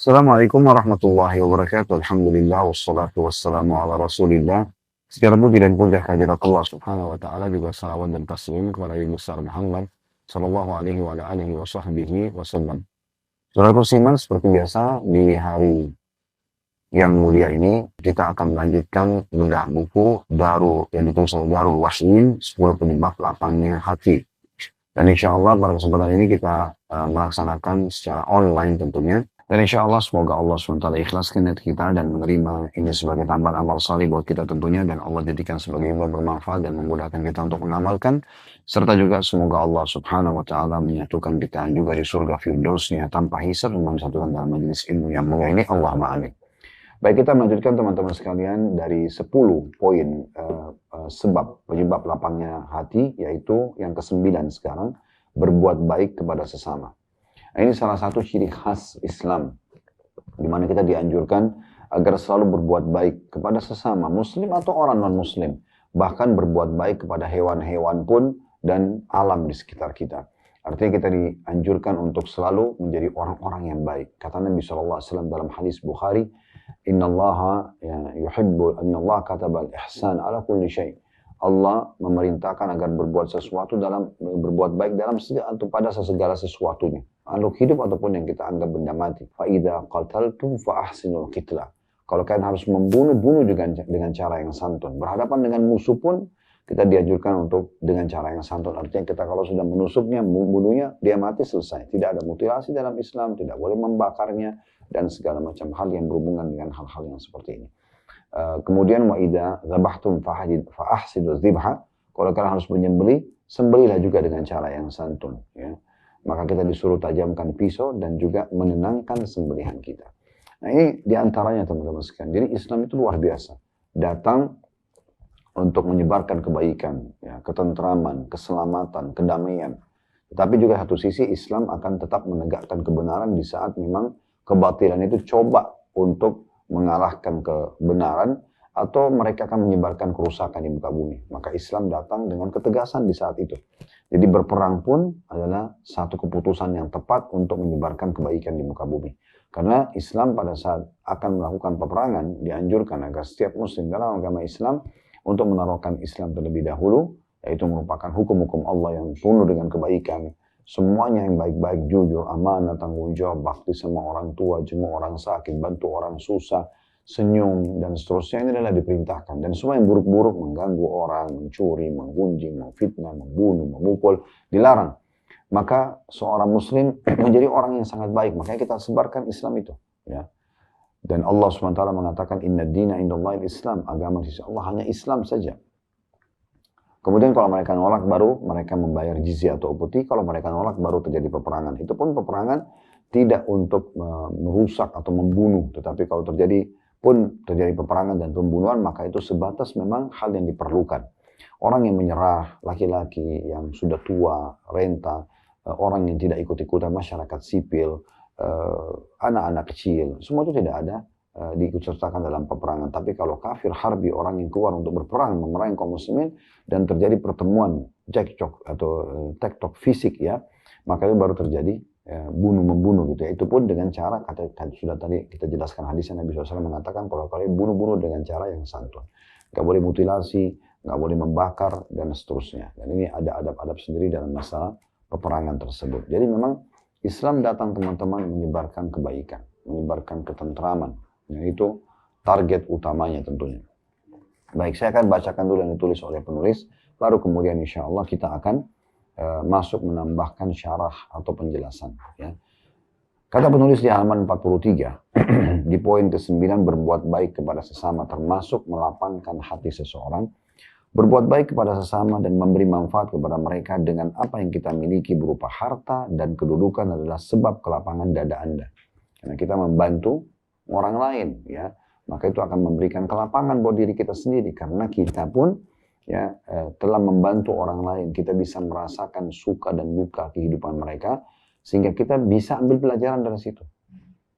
Assalamualaikum warahmatullahi wabarakatuh. Alhamdulillah wassalatu wassalamu ala Rasulillah. Segala puji dan puja kehadirat Allah Subhanahu wa taala, juga salawat dan taslim kepada Nabi besar Muhammad sallallahu alaihi wa ala alihi wasallam. Saudara Siman, seperti biasa di hari yang mulia ini kita akan melanjutkan bedah buku baru yang ditulis oleh Darul Waslin, 10 penyebab lapangnya hati. Dan insya Allah pada kesempatan ini kita melaksanakan secara online tentunya. Dan insya Allah semoga Allah SWT ikhlaskan niat kita dan menerima ini sebagai tambahan amal salih buat kita tentunya. Dan Allah jadikan sebagai ilmu bermanfaat dan memudahkan kita untuk mengamalkan. Serta juga semoga Allah Subhanahu wa ta'ala menyatukan kita juga di surga Firdausnya tanpa hisab dan menyatukan dalam majelis ilmu yang mulia ini. Allahumma amin. Baik, kita melanjutkan teman-teman sekalian dari 10 poin sebab penyebab lapangnya hati, yaitu yang ke-9 sekarang, berbuat baik kepada sesama. Nah, ini salah satu ciri khas Islam, di mana kita dianjurkan agar selalu berbuat baik kepada sesama, muslim atau orang non-muslim. Bahkan berbuat baik kepada hewan-hewan pun dan alam di sekitar kita. Artinya kita dianjurkan untuk selalu menjadi orang-orang yang baik. Kata Nabi SAW dalam hadis Bukhari, Innallaha katabal ihsan ala kulli syai'. Allah memerintahkan agar berbuat baik dalam pada segala sesuatunya. Makhluk hidup ataupun yang kita anggap benda mati. Fa idza qataltum fa ahsinul qitla. Kalau kalian harus bunuh dengan cara yang santun. Berhadapan dengan musuh pun kita dianjurkan untuk dengan cara yang santun. Artinya kita kalau sudah menusuknya, membunuhnya, dia mati, selesai. Tidak ada mutilasi dalam Islam, tidak boleh membakarnya, dan segala macam hal yang berhubungan dengan hal-hal yang seperti ini. Kemudian wa idza dzabhtum fa ahsinu dzibha. Kalau kalian harus menyembelih, sembelihlah juga dengan cara yang santun, ya. Maka kita disuruh tajamkan pisau dan juga menenangkan sembelihan kita. Nah, ini diantaranya teman-teman sekalian. Jadi Islam itu luar biasa. Datang untuk menyebarkan kebaikan, ya, ketentraman, keselamatan, kedamaian. Tetapi juga satu sisi Islam akan tetap menegakkan kebenaran di saat memang kebatilan itu coba untuk mengalahkan kebenaran atau mereka akan menyebarkan kerusakan di muka bumi. Maka Islam datang dengan ketegasan di saat itu. Jadi berperang pun adalah satu keputusan yang tepat untuk menyebarkan kebaikan di muka bumi. Karena Islam pada saat akan melakukan peperangan dianjurkan agar setiap muslim dalam agama Islam untuk menaruhkan Islam terlebih dahulu, yaitu merupakan hukum-hukum Allah yang penuh dengan kebaikan. Semuanya yang baik-baik, jujur, amanah, tanggung jawab, bakti sama orang tua, jenguk orang sakit, bantu orang susah, senyum, dan seterusnya, ini adalah diperintahkan. Dan semua yang buruk-buruk, mengganggu orang, mencuri, menggunjing, memfitnah, membunuh, memukul, dilarang. Maka seorang muslim menjadi orang yang sangat baik. Makanya kita sebarkan Islam itu, ya. Dan Allah SWT mengatakan, Inna dina indallahil Islam. Agama di sisi Allah hanya Islam saja. Kemudian kalau mereka nolak baru mereka membayar jizyah atau upeti. Kalau mereka nolak baru terjadi peperangan. Itu pun peperangan tidak untuk merusak atau membunuh. Tetapi kalau terjadi peperangan dan pembunuhan, maka itu sebatas memang hal yang diperlukan. Orang yang menyerah, laki-laki yang sudah tua, renta, orang yang tidak ikut-ikutan masyarakat sipil, anak-anak kecil, semua itu tidak ada diikutsertakan dalam peperangan. Tapi kalau kafir harbi, orang yang keluar untuk berperang memerangi kaum muslimin dan terjadi pertemuan cekcok atau tektok fisik, ya, maka itu baru terjadi bunuh-membunuh gitu, ya. Itu pun dengan cara, sudah tadi kita jelaskan hadisnya, Nabi SAW mengatakan kalau kalian bunuh-bunuh dengan cara yang santun, nggak boleh mutilasi, nggak boleh membakar, dan seterusnya. Dan ini ada adab-adab sendiri dalam masalah peperangan tersebut. Jadi memang Islam datang teman-teman menyebarkan kebaikan, menyebarkan ketentraman. Itu target utamanya tentunya. Baik, saya akan bacakan dulu yang ditulis oleh penulis, baru kemudian insya Allah kita akan masuk menambahkan syarah atau penjelasan, ya. Kata penulis di halaman 43, di poin ke-9, berbuat baik kepada sesama termasuk melapangkan hati seseorang. Berbuat baik kepada sesama dan memberi manfaat kepada mereka dengan apa yang kita miliki berupa harta dan kedudukan adalah sebab kelapangan dada Anda. Karena kita membantu orang lain, ya, maka itu akan memberikan kelapangan buat diri kita sendiri, karena kita pun, ya, telah membantu orang lain. Kita bisa merasakan suka dan duka kehidupan mereka, sehingga kita bisa ambil pelajaran dari situ.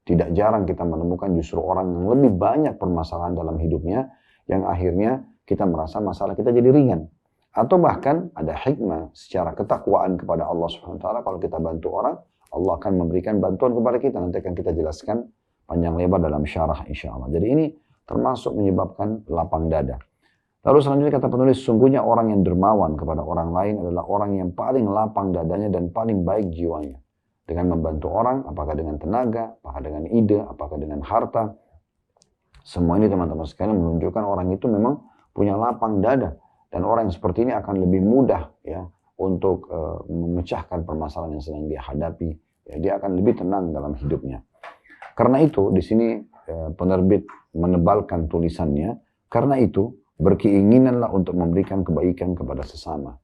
Tidak jarang kita menemukan justru orang yang lebih banyak permasalahan dalam hidupnya, yang akhirnya kita merasa masalah kita jadi ringan. Atau bahkan ada hikmah secara ketakwaan kepada Allah SWT. Kalau kita bantu orang, Allah akan memberikan bantuan kepada kita. Nanti akan kita jelaskan panjang lebar dalam syarah insya Allah. Jadi ini termasuk menyebabkan lapang dada. Lalu selanjutnya kata penulis, sungguhnya orang yang dermawan kepada orang lain adalah orang yang paling lapang dadanya dan paling baik jiwanya. Dengan membantu orang, apakah dengan tenaga, apakah dengan ide, apakah dengan harta. Semua ini teman-teman sekalian menunjukkan orang itu memang punya lapang dada. Dan orang yang seperti ini akan lebih mudah ya untuk memecahkan permasalahan yang sedang dia hadapi. Ya, dia akan lebih tenang dalam hidupnya. Karena itu di sini penerbit menebalkan tulisannya. Karena itu berkeinginanlah untuk memberikan kebaikan kepada sesama.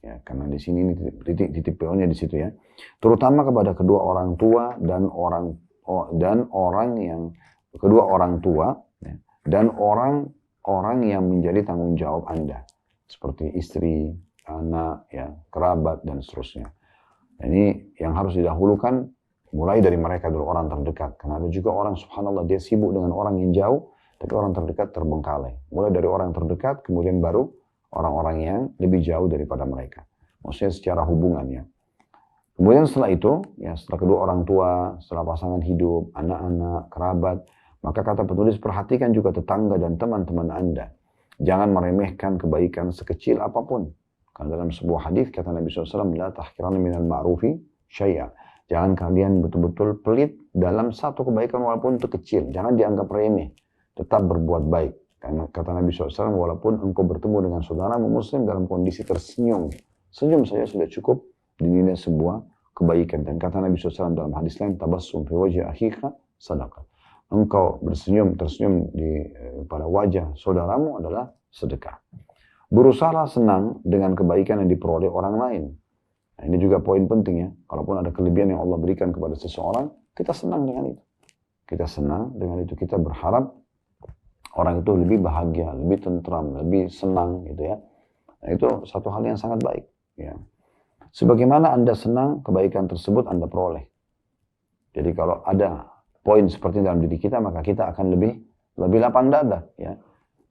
Ya, karena di sini ini titik poinnya di situ ya. Terutama kepada kedua orang tua dan orang yang kedua orang tua ya, dan orang yang menjadi tanggung jawab Anda. Seperti istri, anak, ya, kerabat dan seterusnya. Ini yang harus didahulukan mulai dari mereka dulu, orang terdekat. Karena ada juga orang subhanallah dia sibuk dengan orang yang jauh, tapi orang terdekat terbengkalai. Mulai dari orang terdekat, kemudian baru orang-orang yang lebih jauh daripada mereka. Maksudnya secara hubungannya. Kemudian setelah itu, ya setelah kedua orang tua, setelah pasangan hidup, anak-anak, kerabat, maka kata penulis perhatikan juga tetangga dan teman-teman Anda. Jangan meremehkan kebaikan sekecil apapun. Karena dalam sebuah hadis kata Nabi SAW, la tahkiranna minal ma'rufi syai'a. Jangan kalian betul-betul pelit dalam satu kebaikan walaupun itu kecil. Jangan dianggap remeh. Tetap berbuat baik. Karena kata Nabi SAW, walaupun engkau bertemu dengan saudaramu muslim dalam kondisi tersenyum. Senyum saja sudah cukup dinilai sebuah kebaikan. Dan kata Nabi SAW dalam hadis lain, tabassum fi wajhi akhika sadaqah. Engkau tersenyum pada wajah saudaramu adalah sedekah. Berusaha senang dengan kebaikan yang diperoleh orang lain. Nah, ini juga poin penting ya. Kalaupun ada kelebihan yang Allah berikan kepada seseorang, kita senang dengan itu. Kita senang dengan itu. Kita berharap orang itu lebih bahagia, lebih tentram, lebih senang gitu ya. Nah, itu satu hal yang sangat baik. Ya. Sebagaimana Anda senang, kebaikan tersebut Anda peroleh. Jadi kalau ada poin seperti dalam diri kita, maka kita akan lebih lapang dada. Ya.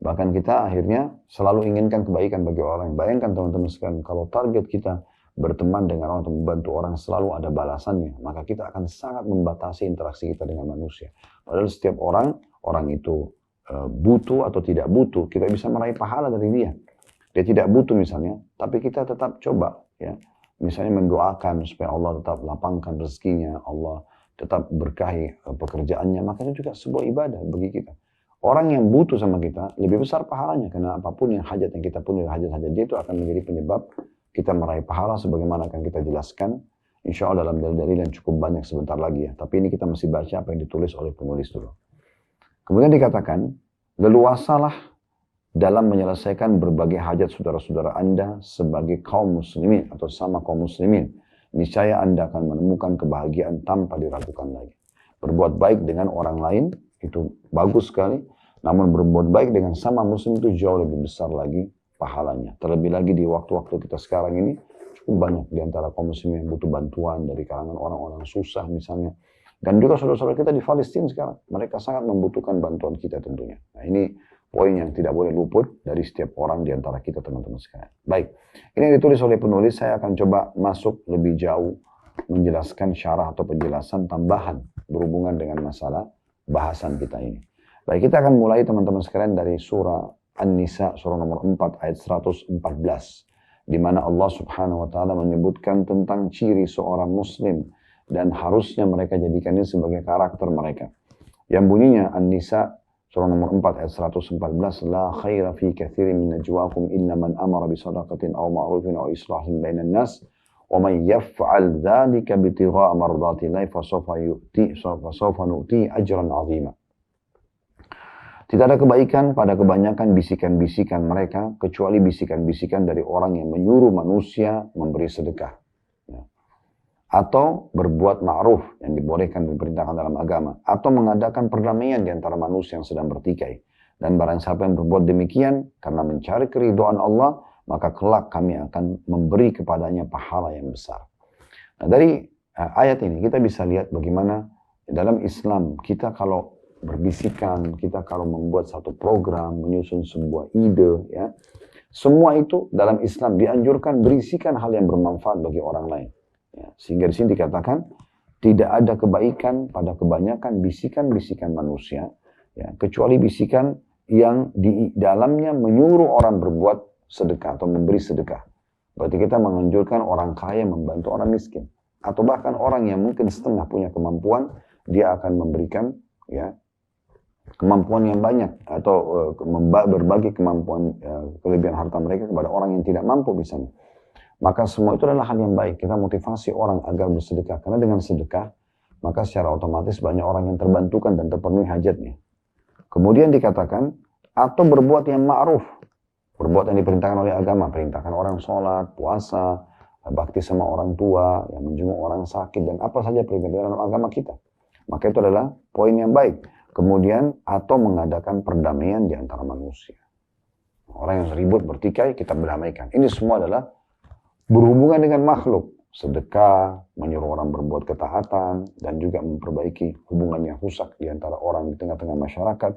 Bahkan kita akhirnya selalu inginkan kebaikan bagi orang. Bayangkan teman-teman sekalian, kalau target kita berteman dengan orang atau membantu orang selalu ada balasannya, maka kita akan sangat membatasi interaksi kita dengan manusia. Padahal setiap orang itu butuh atau tidak butuh, kita bisa meraih pahala dari dia. Dia tidak butuh misalnya, tapi kita tetap coba ya. Misalnya mendoakan supaya Allah tetap lapangkan rezekinya, Allah tetap berkahi pekerjaannya, maka itu juga sebuah ibadah bagi kita. Orang yang butuh sama kita lebih besar pahalanya, karena apapun yang hajat yang kita punya, hajat-hajat dia itu akan menjadi penyebab kita meraih pahala sebagaimana akan kita jelaskan insya Allah dalam dalil-dalil yang cukup banyak sebentar lagi ya. Tapi ini kita masih baca apa yang ditulis oleh penulis dulu. Kemudian dikatakan, leluasalah dalam menyelesaikan berbagai hajat saudara-saudara Anda sebagai kaum muslimin atau sama kaum muslimin. Niscaya Anda akan menemukan kebahagiaan tanpa diragukan lagi. Berbuat baik dengan orang lain itu bagus sekali, namun berbuat baik dengan sama muslim itu jauh lebih besar lagi pahalanya. Terlebih lagi di waktu-waktu kita sekarang ini cukup banyak di antara kaum muslimin yang butuh bantuan dari kalangan orang-orang susah misalnya. Dan juga saudara-saudara kita di Palestina sekarang, mereka sangat membutuhkan bantuan kita tentunya. Nah ini poin yang tidak boleh luput dari setiap orang di antara kita teman-teman sekalian. Baik, ini yang ditulis oleh penulis, saya akan coba masuk lebih jauh menjelaskan syarah atau penjelasan tambahan berhubungan dengan masalah bahasan kita ini. Baik, kita akan mulai teman-teman sekalian dari surah An-Nisa, surah nomor 4 ayat 114. Di mana Allah subhanahu wa ta'ala menyebutkan tentang ciri seorang muslim dan harusnya mereka jadikan ini sebagai karakter mereka. Yang bunyinya An-Nisa surah nomor 4 ayat 114, la khaira fi katsirin min najwaakum illa man amara bi shadaqatin aw ma'rufin aw islahin bainan nas wa man yaf'al dzalika bitigha'a mardatillahi fasawfa nu'ti ajran 'azima. Tidak ada kebaikan pada kebanyakan bisikan-bisikan mereka kecuali bisikan-bisikan dari orang yang menyuruh manusia memberi sedekah. Atau berbuat ma'ruf yang dibolehkan dan diperintahkan dalam agama, atau mengadakan perdamaian di antara manusia yang sedang bertikai. Dan barang siapa yang berbuat demikian karena mencari keridhaan Allah, maka kelak kami akan memberi kepadanya pahala yang besar. Nah, dari ayat ini kita bisa lihat bagaimana dalam Islam kita kalau berbisikan, kita kalau membuat satu program, menyusun sebuah ide, ya, semua itu dalam Islam dianjurkan berisikan hal yang bermanfaat bagi orang lain. Ya, sehingga di sini dikatakan tidak ada kebaikan pada kebanyakan bisikan-bisikan manusia, ya, kecuali bisikan yang di dalamnya menyuruh orang berbuat sedekah atau memberi sedekah. Berarti kita menganjurkan orang kaya membantu orang miskin. Atau bahkan orang yang mungkin setengah punya kemampuan, dia akan memberikan, ya, kemampuan yang banyak atau berbagi kemampuan, kelebihan harta mereka kepada orang yang tidak mampu misalnya. Maka semua itu adalah hal yang baik. Kita motivasi orang agar bersedekah. Karena dengan sedekah, maka secara otomatis banyak orang yang terbantukan dan terpenuhi hajatnya. Kemudian dikatakan, atau berbuat yang ma'ruf. Berbuat yang diperintahkan oleh agama. Perintahkan orang sholat, puasa, bakti sama orang tua, yang menjenguk orang sakit, dan apa saja perintah dalam agama kita. Maka itu adalah poin yang baik. Kemudian, atau mengadakan perdamaian di antara manusia. Orang yang ribut, bertikai, kita berdamaikan. Ini semua adalah berhubungan dengan makhluk, sedekah, menyuruh orang berbuat ketaatan, dan juga memperbaiki hubungan yang rusak di antara orang di tengah-tengah masyarakat.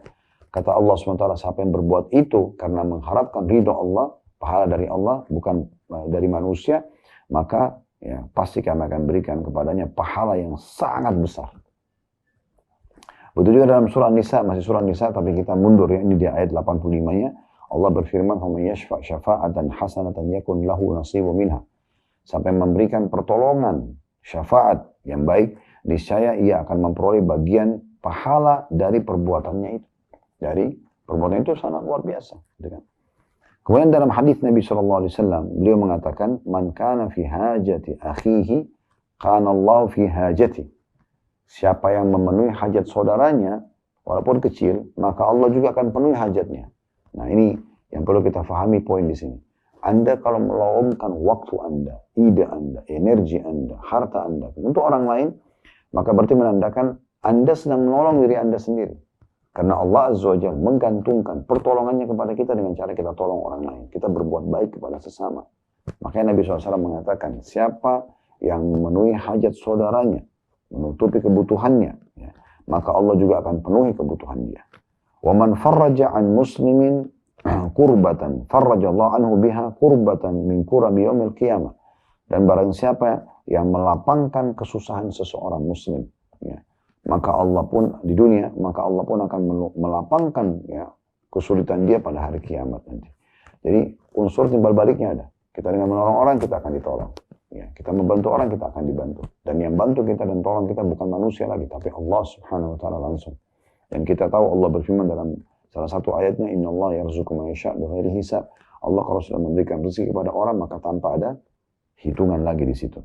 Kata Allah SWT, siapa yang berbuat itu karena mengharapkan ridho Allah, pahala dari Allah, bukan dari manusia, maka ya, pasti kami akan berikan kepadanya pahala yang sangat besar. Begitu juga dalam surah Nisa, masih surah Nisa, tapi kita mundur ya, ini di ayat 85-nya. Allah berfirman, "Faman yashfa' syafa'atan hasanatan yakun lahu nasibu minha." Sampai memberikan pertolongan, syafaat yang baik, niscaya ia akan memperoleh bagian pahala dari perbuatannya itu. Dari perbuatan itu sangat luar biasa. Kemudian dalam hadis Nabi SAW, beliau mengatakan, "Man kana fi hajati akhihi, kana Allah fi hajati." Siapa yang memenuhi hajat saudaranya, walaupun kecil, maka Allah juga akan penuhi hajatnya. Nah, ini yang perlu kita fahami poin di sini. Anda kalau meluangkan waktu Anda, ide Anda, energi Anda, harta Anda untuk orang lain, maka berarti menandakan Anda sedang menolong diri Anda sendiri. Karena Allah Azza wa Jalla menggantungkan pertolongannya kepada kita dengan cara kita tolong orang lain. Kita berbuat baik kepada sesama. Makanya Nabi SAW mengatakan, siapa yang memenuhi hajat saudaranya, menutupi kebutuhannya, ya, maka Allah juga akan penuhi kebutuhan dia. وَمَنْ فَرَّجَ عَنْ مُسْلِمٍ كُرْبَةً فَرَّجَ اللَّهُ عَنْهُ بِهَا كُرْبَةً مِنْ كُرَبِ يَوْمِ الْقِيَامَةِ. Dan barang siapa yang melapangkan kesusahan seseorang muslim, ya, maka Allah pun di dunia, maka Allah pun akan melapangkan, ya, kesulitan dia pada hari kiamat nanti. Jadi unsur timbal baliknya ada. Kita dengan menolong orang, kita akan ditolong. Ya, kita membantu orang, kita akan dibantu. Dan yang bantu kita dan tolong kita bukan manusia lagi, tapi Allah Subhanahu wa Ta'ala langsung. Dan kita tahu Allah berfirman dalam salah satu ayatnya, "Inna Allah yarzuqu man yasha' bighairi hisab." Allah kalau sudah memberikan rezeki kepada orang, maka tanpa ada hitungan lagi di situ.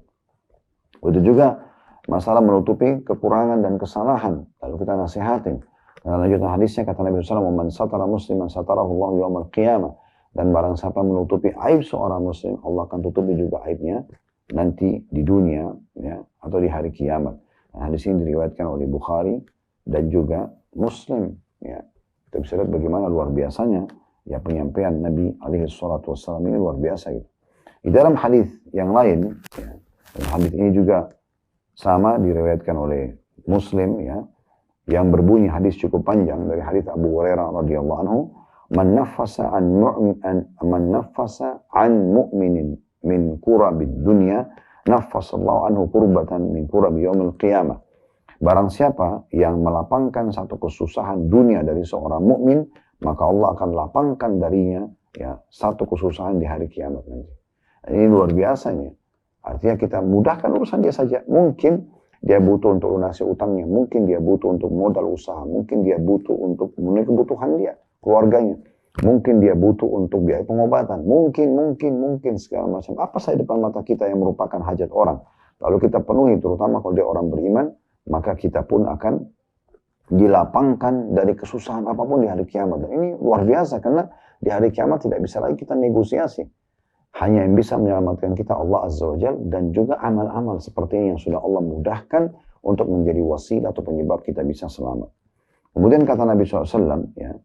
Itu juga masalah menutupi kekurangan dan kesalahan. Lalu kita nasihatin. Dan lanjutan hadisnya kata Nabi SAW, "Man satara musliman satarahu Allah yaumal qiyamah." Dan barang siapa menutupi aib seorang muslim, Allah akan tutupi juga aibnya nanti di dunia, ya, atau di hari kiamat. Nah, hadis ini diriwayatkan oleh Bukhari dan juga Muslim, ya. Kita bisa lihat bagaimana luar biasanya ya penyampaian Nabi alaihi salatu wassalam ini luar biasa gitu. Di dalam hadis yang lain, ya, hadis ini juga sama diriwayatkan oleh Muslim, ya, yang berbunyi hadis cukup panjang dari hadis Abu Hurairah radhiyallahu anhu, "Man naffasa an mu'minin min kurabid dunya, naffasallahu anhu kurbatan min kurabi yaumil qiyamah." Barang siapa yang melapangkan satu kesusahan dunia dari seorang mukmin, maka Allah akan lapangkan darinya, ya, satu kesusahan di hari kiamat nanti. Ini luar biasanya. Artinya kita mudahkan urusan dia saja. Mungkin dia butuh untuk lunasi utangnya, mungkin dia butuh untuk modal usaha, mungkin dia butuh untuk memenuhi kebutuhan dia, keluarganya. Mungkin dia butuh untuk biaya pengobatan. Mungkin segala macam. Apa saja depan mata kita yang merupakan hajat orang. Lalu kita penuhi, terutama kalau dia orang beriman, maka kita pun akan dilapangkan dari kesusahan apapun di hari kiamat. Dan ini luar biasa karena di hari kiamat tidak bisa lagi kita negosiasi. Hanya yang bisa menyelamatkan kita Allah Azza wa Jalla dan juga amal-amal seperti ini yang sudah Allah mudahkan untuk menjadi wasilah atau penyebab kita bisa selamat. Kemudian kata Nabi SAW, ya,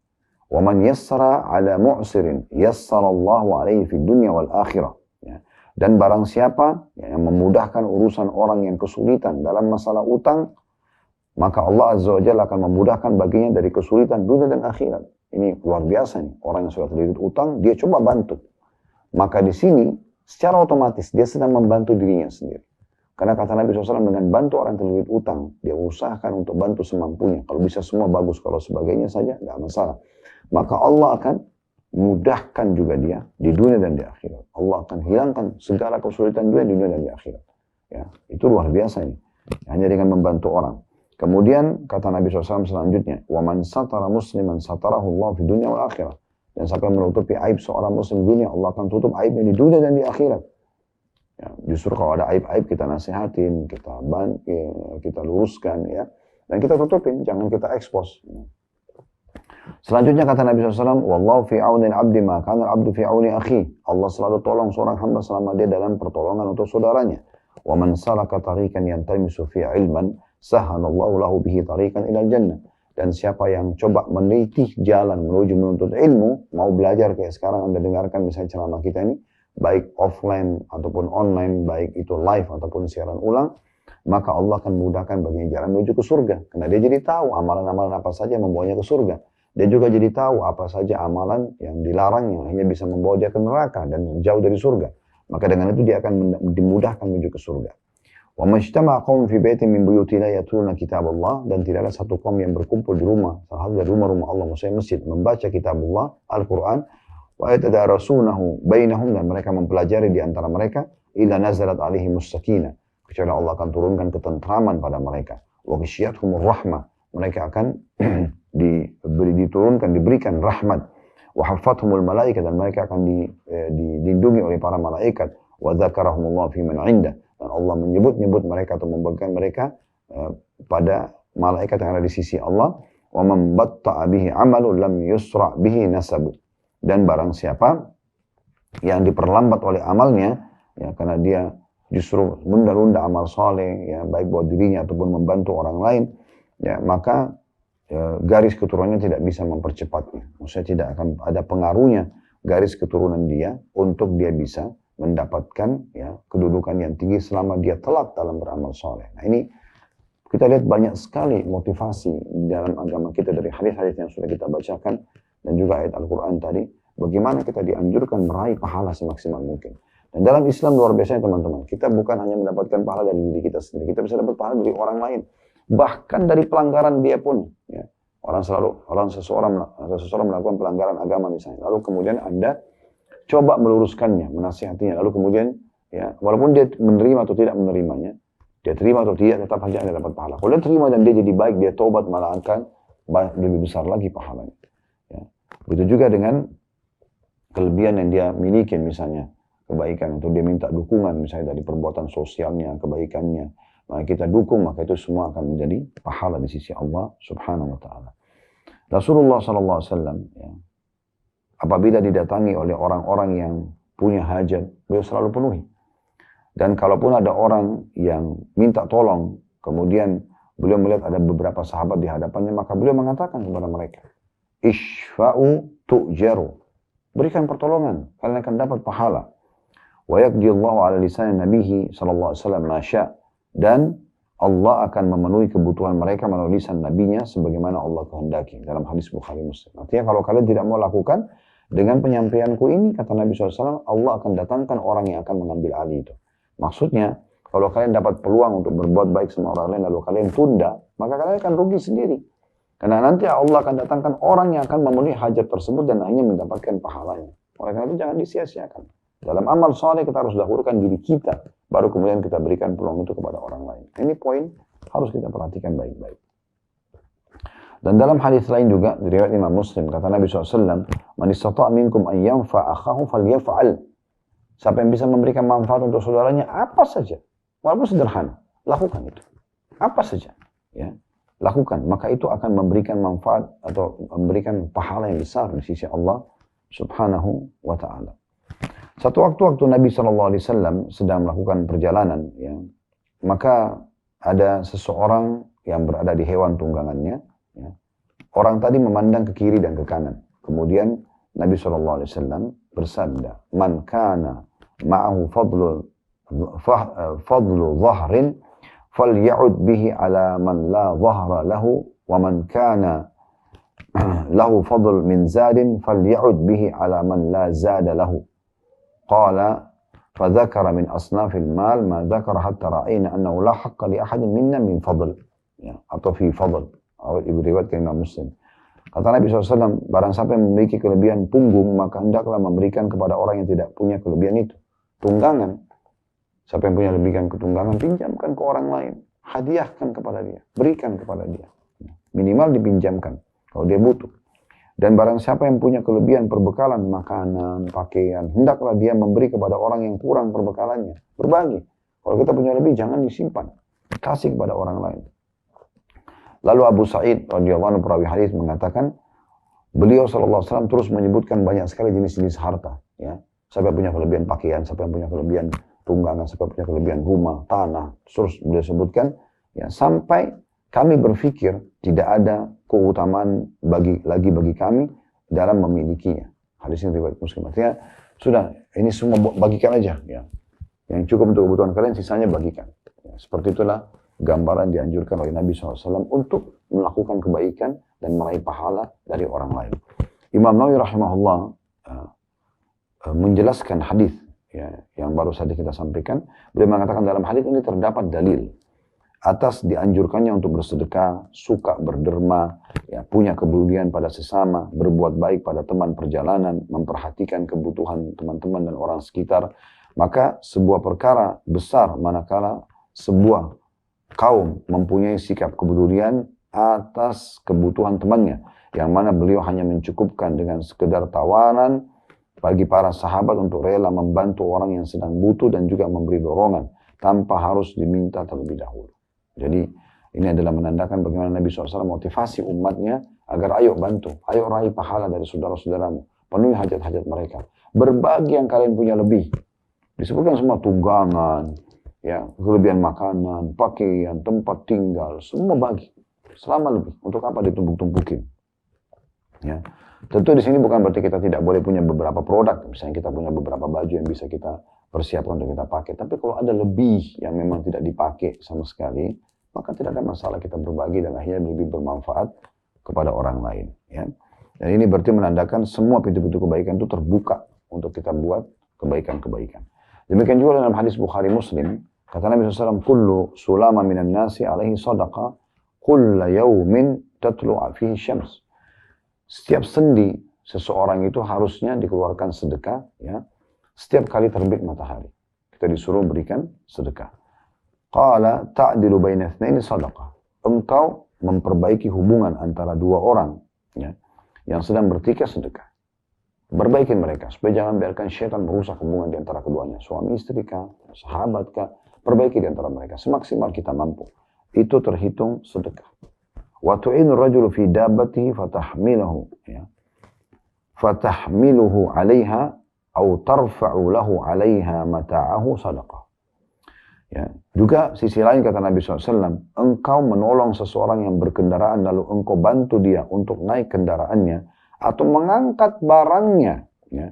وَمَنْ يَسَّرَ عَلَى مُعْسِرٍ يَسَّرَ اللَّهُ عَلَيْهِ فِي الدُّنْيا وَالْآخِرَةِ. Ya. Dan barang siapa yang memudahkan urusan orang yang kesulitan dalam masalah utang, maka Allah Azza wa Jalla akan memudahkan baginya dari kesulitan dunia dan akhirat. Ini luar biasa nih. Orang yang sudah terlilit utang, dia coba bantu. Maka di sini, secara otomatis, dia sedang membantu dirinya sendiri. Karena kata Nabi SAW, dengan bantu orang terlilit utang, dia usahakan untuk bantu semampunya. Kalau bisa semua bagus, kalau sebagainya saja, tidak masalah. Maka Allah akan mudahkan juga dia di dunia dan di akhirat. Allah akan hilangkan segala kesulitan dia di dunia dan di akhirat. Ya, itu luar biasa ini. Hanya dengan membantu orang. Kemudian kata Nabi SAW selanjutnya, وَمَنْ سَتَرَ مُسْلِمًا سَتَرَهُ اللَّهُ فِي الدُّنْيَا وَالْآخِرَةِ. Dan siapa yang menutupi aib seorang muslim di dunia, Allah akan tutup aibnya di dunia dan di akhirat. Ya, justru kalau ada aib-aib kita nasihatin, kita luruskan, ya, dan kita tutupin, jangan kita ekspos. Selanjutnya kata Nabi SAW, Wallahu fi auni al-abdi ma kana al-abdu fi auni akhi. Allah selalu tolong seorang hamba selama dia dalam pertolongan untuk saudaranya. Wa man salaka tariqan yantamisu fi ilman, sahalallahu lahu bihi tariqan ila jannah. Dan siapa yang coba meniti jalan menuju menuntut ilmu, mau belajar kayak sekarang Anda dengarkan misalnya ceramah kita ini, baik offline ataupun online, baik itu live ataupun siaran ulang, maka Allah akan mudahkan baginya jalan menuju ke surga. Karena dia jadi tahu amalan-amalan apa saja yang membawanya ke surga. Dia juga jadi tahu apa saja amalan yang dilarang yang hanya bisa membawa dia ke neraka dan jauh dari surga. Maka dengan itu dia akan dimudahkan menuju ke surga. Wa majtama'a qaumun fi baitin min buyuti la yatluna kitab Allah, dan tidak ada satu kaum yang berkumpul di rumah, salah satu dari rumah-rumah Allah, maksudnya masjid, membaca kitab Allah, Al-Quran, wa yatadarasunahu bainahum, dan mereka mempelajari di antara mereka, illa nazalat alaihimus sakinah, kecuali Allah akan turunkan ketentraman pada mereka, wa ghasyiyatuhumur rahmah, mereka akan diberikan rahmat, wa haffathumul malaika, dan mereka akan dilindungi oleh para malaikat, wa dzakarahumullahu fi man 'inda, dan Allah menyebut mereka atau membagikan mereka pada malaikat yang ada di sisi Allah, wa man batta'a bihi 'amalu lam yusra' bihi nasabu, dan barang siapa yang diperlambat oleh amalnya, ya, karena dia justru menunda-nunda amal soleh, ya, baik buat dirinya ataupun membantu orang lain, ya, maka garis keturunannya tidak bisa mempercepatnya. Maksudnya tidak akan ada pengaruhnya garis keturunan dia untuk dia bisa mendapatkan, ya, kedudukan yang tinggi selama dia telak dalam beramal soleh. Nah, ini kita lihat banyak sekali motivasi di dalam agama kita dari hadis-hadis yang sudah kita bacakan dan juga ayat Al-Quran tadi, bagaimana kita dianjurkan meraih pahala semaksimal mungkin. Dan dalam Islam luar biasa teman-teman, kita bukan hanya mendapatkan pahala dari diri kita sendiri, kita bisa dapat pahala dari orang lain, bahkan dari pelanggaran dia pun. Ya. Seseorang melakukan pelanggaran agama misalnya, lalu kemudian Anda coba meluruskannya, menasihatinya, lalu kemudian, ya, walaupun dia menerima atau tidak menerimanya, dia terima atau tidak, tetap saja Anda dapat pahala. Kalau dia terima dan dia jadi baik, dia taubat, malah akan lebih besar lagi pahalanya. Ya. Begitu juga dengan kelebihan yang dia miliki, misalnya kebaikan, atau dia minta dukungan misalnya dari perbuatan sosialnya, kebaikannya, maka kita dukung, maka itu semua akan menjadi pahala di sisi Allah Subhanahu wa Ta'ala. Rasulullah SAW, ya, apabila didatangi oleh orang-orang yang punya hajat, beliau selalu penuhi. Dan kalaupun ada orang yang minta tolong, kemudian beliau melihat ada beberapa sahabat di hadapannya, maka beliau mengatakan kepada mereka, Ishfa'u tu'jaru, berikan pertolongan, kalian akan dapat pahala. Wa yaqdiyallahu ala lisan nabihi sallallahu alaihi wasallam ma syaa, dan Allah akan memenuhi kebutuhan mereka melalui lisan nabinya sebagaimana Allah kehendaki, dalam hadis Bukhari Muslim. Artinya kalau kalian tidak mau lakukan, dengan penyampaianku ini, kata Nabi SAW, Allah akan datangkan orang yang akan mengambil alih itu. Maksudnya, kalau kalian dapat peluang untuk berbuat baik sama orang lain, lalu kalian tunda, maka kalian akan rugi sendiri. Karena nanti Allah akan datangkan orang yang akan memenuhi hajat tersebut dan hanya mendapatkan pahalanya. Oleh karena itu jangan disia-siakan. Dalam amal soleh kita harus dahulukan diri kita, baru kemudian kita berikan peluang itu kepada orang lain. Ini poin harus kita perhatikan baik-baik. Dan dalam hadis lain juga, dari riwayat Imam Muslim, kata Nabi SAW, Man istata' minkum an yanfa' akhahu falyaf'al. Siapa yang bisa memberikan manfaat untuk saudaranya, apa saja, walaupun sederhana, lakukan itu. Apa saja, ya, lakukan. Maka itu akan memberikan manfaat atau memberikan pahala yang besar di sisi Allah Subhanahu wa Ta'ala. Satu waktu Nabi SAW sedang melakukan perjalanan, ya, maka ada seseorang yang berada di hewan tunggangannya. Ya. Orang tadi memandang ke kiri dan ke kanan. Kemudian Nabi SAW bersabda, Man kana ma'ahu fadlu dhahrin, falya'ud bihi ala man la dhahra lahu, wa man kana lahu fadl min zadin, falya'ud bihi ala man la zada lahu. Qala فذكر من أصناف المال ما ذكر حتى رأينا أنه لا حق لأحد منا من فضل. Ya, atau fi fadl. Ibu riwayat Imam Muslim. Kata Nabi SAW, barang siapa yang memiliki kelebihan punggung, maka hendaklah memberikan kepada orang yang tidak punya kelebihan itu. Tunggangan. Siapa yang punya kelebihan ketunggangan, pinjamkan ke orang lain. Hadiahkan kepada dia. Berikan kepada dia. Minimal dipinjamkan. Kalau dia butuh. Dan barang siapa yang punya kelebihan perbekalan, makanan, pakaian, hendaklah dia memberi kepada orang yang kurang perbekalannya. Berbagi. Kalau kita punya lebih, jangan disimpan. Kasih kepada orang lain. Lalu Abu Sa'id radhiyallahu anhu perawi hadis mengatakan, beliau SAW terus menyebutkan banyak sekali jenis-jenis harta. Ya. Siapa yang punya kelebihan pakaian, siapa yang punya kelebihan tunggangan, siapa yang punya kelebihan rumah, tanah. Terus beliau sebutkan, ya, sampai kami berpikir tidak ada keutamaan bagi kami dalam memilikinya. Hadis ini riwayat Muslim. Artinya sudah, ini semua bagikan aja. Ya. Yang cukup untuk kebutuhan kalian, sisanya bagikan. Ya, seperti itulah gambaran dianjurkan oleh Nabi SAW untuk melakukan kebaikan dan meraih pahala dari orang lain. Imam Nawawi rahimahullah menjelaskan hadis, ya, yang baru saja kita sampaikan. Beliau mengatakan dalam hadis ini terdapat dalil atas dianjurkannya untuk bersedekah, suka berderma, ya, punya kepedulian pada sesama, berbuat baik pada teman perjalanan, memperhatikan kebutuhan teman-teman dan orang sekitar. Maka sebuah perkara besar manakala sebuah kaum mempunyai sikap kepedulian atas kebutuhan temannya, yang mana beliau hanya mencukupkan dengan sekedar tawaran bagi para sahabat untuk rela membantu orang yang sedang butuh dan juga memberi dorongan tanpa harus diminta terlebih dahulu. Jadi ini adalah menandakan bagaimana Nabi SAW motivasi umatnya agar ayo bantu, ayo raih pahala dari saudara-saudaramu, penuhi hajat-hajat mereka, berbagi yang kalian punya lebih. Disebutkan semua tunggangan, ya, kelebihan makanan, pakaian, tempat tinggal, semua bagi, selama lebih. Untuk apa ditumpuk-tumpukin? Ya. Tentu di sini bukan berarti kita tidak boleh punya beberapa produk, misalnya kita punya beberapa baju yang bisa kita persiapkan untuk kita pakai. Tapi kalau ada lebih yang memang tidak dipakai sama sekali, maka tidak ada masalah kita berbagi dan akhirnya lebih bermanfaat kepada orang lain. Ya. Dan ini berarti menandakan semua pintu-pintu kebaikan itu terbuka untuk kita buat kebaikan-kebaikan. Demikian juga dalam hadis Bukhari Muslim, kata Nabi SAW, kullu sulama minan nasi alaihi sadaqa, kulla yawmin tatlu'a fihi syams. Setiap sendi seseorang itu harusnya dikeluarkan sedekah, ya, setiap kali terbit matahari. Kita disuruh berikan sedekah. Qala ta'dilu baina itsnaini sadaqah. Engkau memperbaiki hubungan antara dua orang, ya, yang sedang bertikai sedekah. Perbaikin mereka supaya jangan biarkan syaitan merusak hubungan di antara keduanya. Suami istri kah, sahabat kah, perbaiki di antara mereka semaksimal kita mampu. Itu terhitung sedekah. Wa tu'inu rajulu fi dabbatihi fatahmiluhu, ya. Fatahmiluhu 'alaiha aw tarfa'u lahu 'alaiha mata'ahu sadaqah. Ya, juga sisi lain kata Nabi SAW, engkau menolong seseorang yang berkendaraan lalu engkau bantu dia untuk naik kendaraannya atau mengangkat barangnya, ya,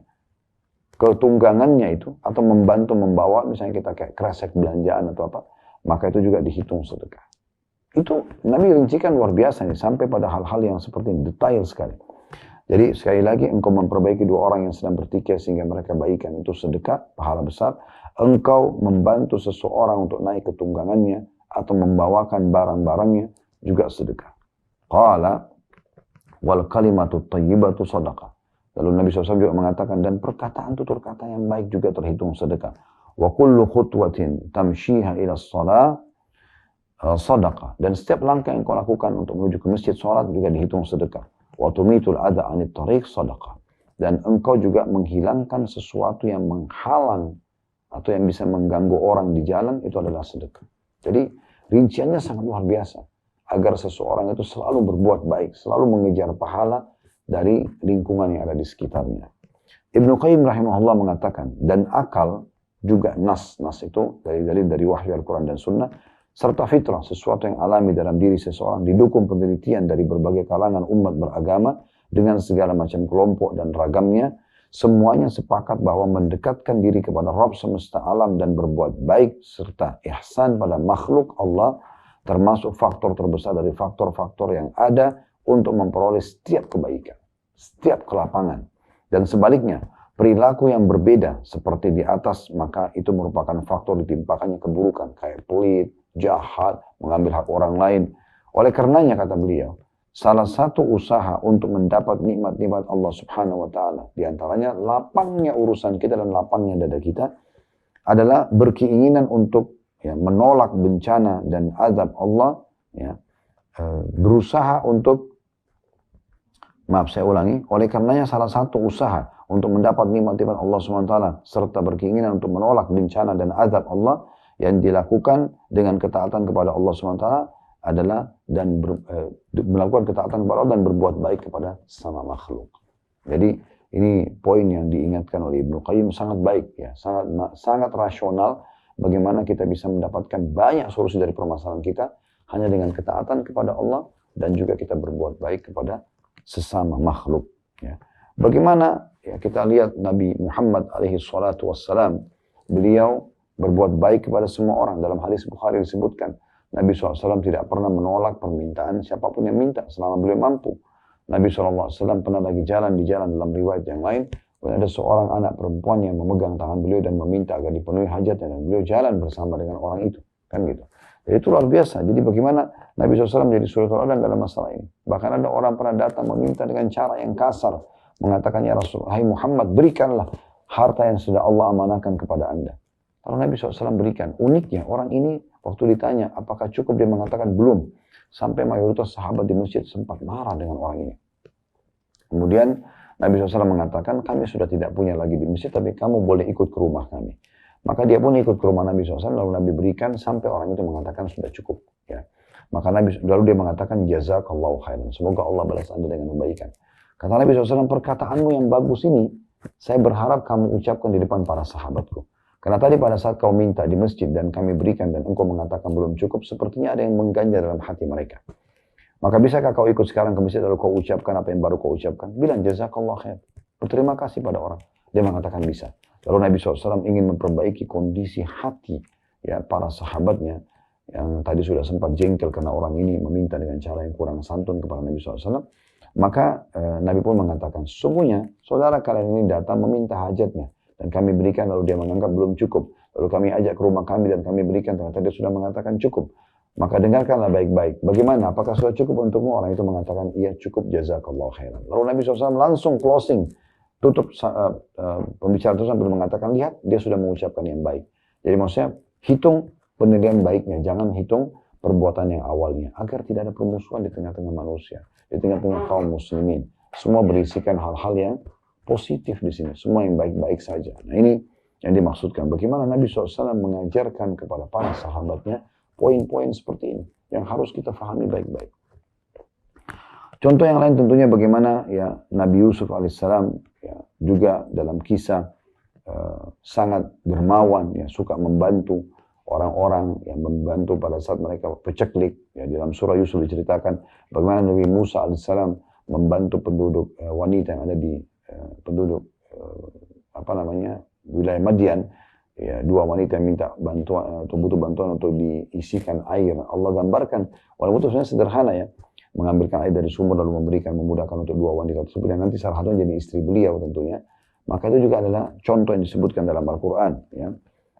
ketunggangannya itu, atau membantu membawa, misalnya kita kayak kresek belanjaan atau apa, maka itu juga dihitung sedekah. Itu Nabi rincikan luar biasa nih, sampai pada hal-hal yang seperti ini, detail sekali. Jadi sekali lagi, engkau memperbaiki dua orang yang sedang bertikai sehingga mereka baikan, itu sedekah, pahala besar. Engkau membantu seseorang untuk naik ketunggangannya atau membawakan barang-barangnya, juga sedekah. Qala wal kalimatu thayyibatu sadaqah. Lalu Nabi SAW juga mengatakan, dan perkataan tutur kata yang baik juga terhitung sedekah. Wa kullu khutwatin tamshiha ila shalah sadaqah. Dan setiap langkah yang kau lakukan untuk menuju ke masjid salat juga dihitung sedekah. Wa tumitul adha 'anit tariq sadaqah. Dan engkau juga menghilangkan sesuatu yang menghalang atau yang bisa mengganggu orang di jalan, itu adalah sedekah. Jadi rinciannya sangat luar biasa agar seseorang itu selalu berbuat baik, selalu mengejar pahala dari lingkungan yang ada di sekitarnya. Ibnu Qayyim rahimahullah mengatakan, dan akal juga nas itu dari wahyu Al-Quran dan Sunnah, serta fitrah, sesuatu yang alami dalam diri seseorang, didukung penelitian dari berbagai kalangan umat beragama dengan segala macam kelompok dan ragamnya, semuanya sepakat bahwa mendekatkan diri kepada Rabb semesta alam dan berbuat baik serta ihsan pada makhluk Allah termasuk faktor terbesar dari faktor-faktor yang ada untuk memperoleh setiap kebaikan, setiap kelapangan. Dan sebaliknya, perilaku yang berbeda seperti di atas, maka itu merupakan faktor ditimpakannya keburukan, kayak pelit, jahat, mengambil hak orang lain. Oleh karenanya kata beliau, salah satu usaha untuk mendapat nikmat-nikmat Allah Subhanahu wa taala, di antaranya lapangnya urusan kita dan lapangnya dada kita, adalah berkeinginan untuk menolak bencana dan azab Allah, berusaha untuk, maaf saya ulangi, oleh karenanya salah satu usaha untuk mendapat nikmat-nikmat Allah SWT serta berkeinginan untuk menolak bencana dan azab Allah yang dilakukan dengan ketaatan kepada Allah SWT adalah melakukan ketaatan kepada Allah dan berbuat baik kepada sama makhluk. Jadi ini poin yang diingatkan oleh Ibnu Qayyim, sangat baik ya, sangat rasional bagaimana kita bisa mendapatkan banyak solusi dari permasalahan kita hanya dengan ketaatan kepada Allah dan juga kita berbuat baik kepada sesama makhluk ya. Bagaimana ya, kita lihat Nabi Muhammad alaihi salatu wassalam, beliau berbuat baik kepada semua orang. Dalam hadis Bukhari disebutkan Nabi SAW tidak pernah menolak permintaan siapapun yang minta selama beliau mampu. Nabi SAW pernah lagi jalan di jalan, dalam riwayat yang lain, ada seorang anak perempuan yang memegang tangan beliau dan meminta agar dipenuhi hajatnya, dan beliau jalan bersama dengan orang itu, kan gitu. Jadi itu luar biasa. Jadi bagaimana Nabi SAW menjadi suri tauladan dalam masalah ini. Bahkan ada orang pernah datang meminta dengan cara yang kasar, mengatakan, ya Rasul, hai Muhammad, berikanlah harta yang sudah Allah amanahkan kepada anda. Kalau Nabi SAW berikan, uniknya orang ini waktu ditanya apakah cukup, dia mengatakan belum. Sampai mayoritas sahabat di masjid sempat marah dengan orang ini. Kemudian Nabi SAW mengatakan, kami sudah tidak punya lagi di masjid, tapi kamu boleh ikut ke rumah kami. Maka dia pun ikut ke rumah Nabi SAW, lalu Nabi berikan sampai orang itu mengatakan sudah cukup. Ya. Maka lalu dia mengatakan, jazakallahu khairan, semoga Allah balas anda dengan kebaikan. Kata Nabi SAW, perkataanmu yang bagus ini, saya berharap kamu ucapkan di depan para sahabatku. Karena tadi pada saat kau minta di masjid dan kami berikan dan engkau mengatakan belum cukup, sepertinya ada yang mengganjal dalam hati mereka. Maka bisakah kau ikut sekarang ke masjid lalu kau ucapkan apa yang baru kau ucapkan? Bilang jazakallah khair. Berterima kasih pada orang. Dia mengatakan bisa. Lalu Nabi SAW ingin memperbaiki kondisi hati ya para sahabatnya yang tadi sudah sempat jengkel karena orang ini meminta dengan cara yang kurang santun kepada Nabi SAW. Maka Nabi pun mengatakan, sesungguhnya saudara kalian ini datang meminta hajatnya. Dan kami berikan, lalu dia menganggap belum cukup. Lalu kami ajak ke rumah kami dan kami berikan, ternyata dia sudah mengatakan cukup. Maka dengarkanlah baik-baik. Bagaimana? Apakah sudah cukup untukmu? Orang itu mengatakan, iya cukup, jazakallahu khairan. Lalu Nabi SAW langsung closing, tutup pembicaraan itu sambil mengatakan, lihat, dia sudah mengucapkan yang baik. Jadi maksudnya, hitung penilaian baiknya, jangan hitung perbuatan yang awalnya. Agar tidak ada permusuhan di tengah-tengah manusia, di tengah-tengah kaum muslimin. Semua berisikan hal-hal yang positif di sini, semua yang baik-baik saja. Nah ini yang dimaksudkan. Bagaimana Nabi SAW mengajarkan kepada para sahabatnya poin-poin seperti ini yang harus kita fahami baik-baik. Contoh yang lain tentunya bagaimana ya Nabi Yusuf alaihissalam ya, juga dalam kisah sangat dermawan, ya suka membantu orang-orang yang membantu pada saat mereka peceklik. Ya, dalam surah Yusuf diceritakan bagaimana Nabi Musa alaihissalam membantu penduduk wanita yang ada di wilayah Madian, ya, dua wanita yang minta bantuan atau butuh bantuan untuk diisikan air. Allah gambarkan, walaupun itu sebenarnya sederhana ya, mengambilkan air dari sumur lalu memudahkan untuk dua wanita tersebut yang nanti salah satunya jadi istri beliau tentunya. Maka itu juga adalah contoh yang disebutkan dalam Al-Quran. Ya.